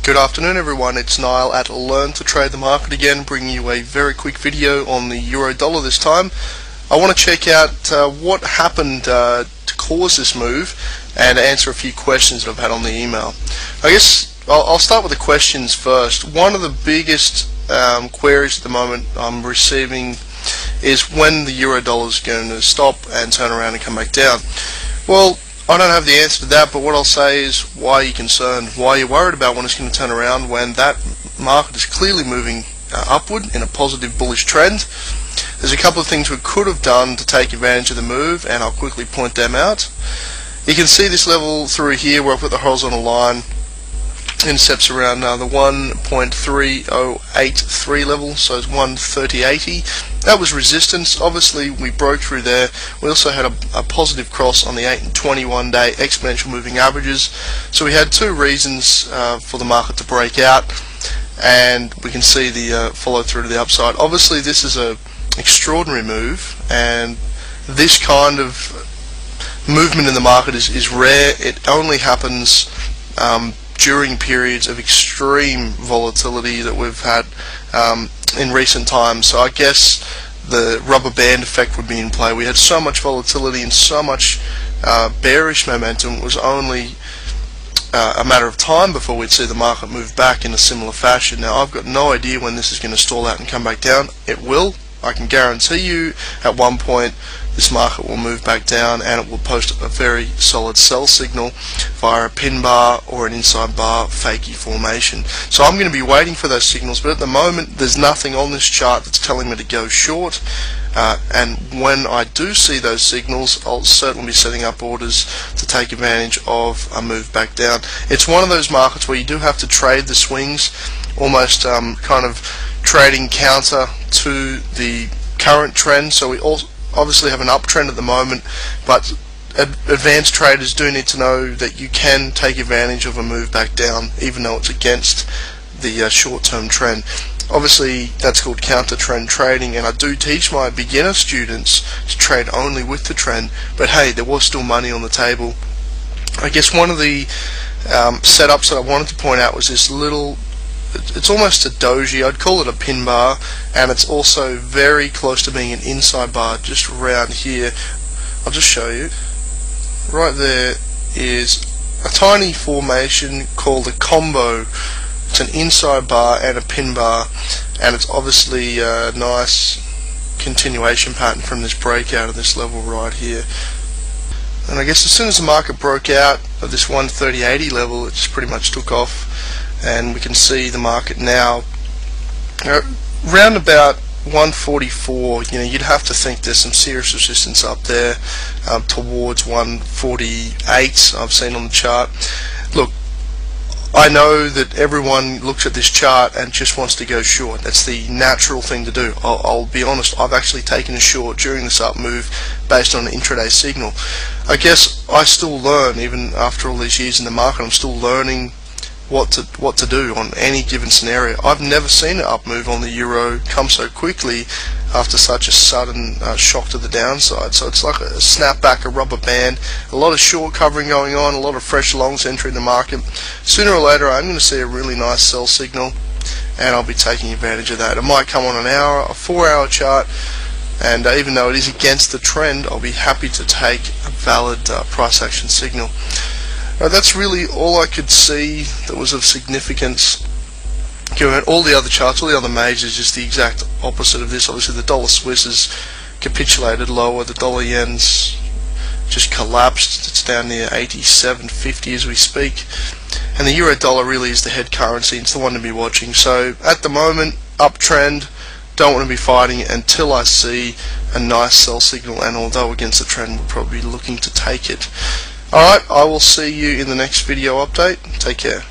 Good afternoon everyone, it's Niall at Learn to Trade the Market again, bringing you a very quick video on the euro dollar this time. I want to check out what happened to cause this move and answer a few questions that I've had on the email. I guess I'll start with the questions first. One of the biggest queries at the moment I'm receiving is when the euro dollar is going to stop and turn around and come back down. Well, I don't have the answer to that, but what I'll say is, why are you concerned? Why are you worried about when it's going to turn around when that market is clearly moving upward in a positive bullish trend? There's a couple of things we could have done to take advantage of the move, and I'll quickly point them out. You can see this level through here where I've got the horizontal line intercepts around the 1.3083 level, so it's 130.80. That was resistance. Obviously we broke through there. We also had a positive cross on the 8 and 21 day exponential moving averages, so we had two reasons for the market to break out, and we can see the follow through to the upside. Obviously this is a extraordinary move, and this kind of movement in the market is rare. It only happens during periods of extreme volatility that we've had in recent times. So I guess the rubber band effect would be in play. We had so much volatility and so much bearish momentum. It was only a matter of time before we'd see the market move back in a similar fashion. Now I've got no idea when this is going to stall out and come back down. It will. I can guarantee you at one point this market will move back down and it will post a very solid sell signal via a pin bar or an inside bar fakey formation. So I'm going to be waiting for those signals, but at the moment there's nothing on this chart that's telling me to go short, and when I do see those signals I'll certainly be setting up orders to take advantage of a move back down. It's one of those markets where you do have to trade the swings, almost kind of trading counter to the current trend. So we also obviously have an uptrend at the moment, but advanced traders do need to know that you can take advantage of a move back down even though it's against the short-term trend. Obviously that's called counter trend trading, and I do teach my beginner students to trade only with the trend, but hey, there was still money on the table. I guess one of the setups that I wanted to point out was this little, it's almost a doji, I'd call it a pin bar, and it's also very close to being an inside bar just around here. I'll just show you. Right there is a tiny formation called a combo. It's an inside bar and a pin bar, and it's obviously a nice continuation pattern from this breakout of this level right here. And I guess as soon as the market broke out of this 130.80 level, it just pretty much took off. And we can see the market now round about 144. You'd have to think there's some serious resistance up there towards 148 I've seen on the chart. Look, I know that everyone looks at this chart and just wants to go short. That's the natural thing to do. I'll be honest, I've actually taken a short during this up move based on an intraday signal. I guess I still learn, even after all these years in the market, I'm still learning what to do on any given scenario. I've never seen an up move on the euro come so quickly after such a sudden shock to the downside. So it's like a snapback, a rubber band, a lot of short covering going on, a lot of fresh longs entering the market. Sooner or later I'm going to see a really nice sell signal, and I'll be taking advantage of that. It might come on an hour, a 4-hour chart, and even though it is against the trend, I'll be happy to take a valid price action signal. That's really all I could see that was of significance. Given all the other charts, all the other majors, just the exact opposite of this. Obviously the dollar Swiss has capitulated lower, the dollar yen's just collapsed, it's down near 87.50 as we speak, and the euro dollar really is the head currency, it's the one to be watching. So at the moment, uptrend, don't want to be fighting it until I see a nice sell signal, and although against the trend we're probably looking to take it. Alright, I will see you in the next video update. Take care.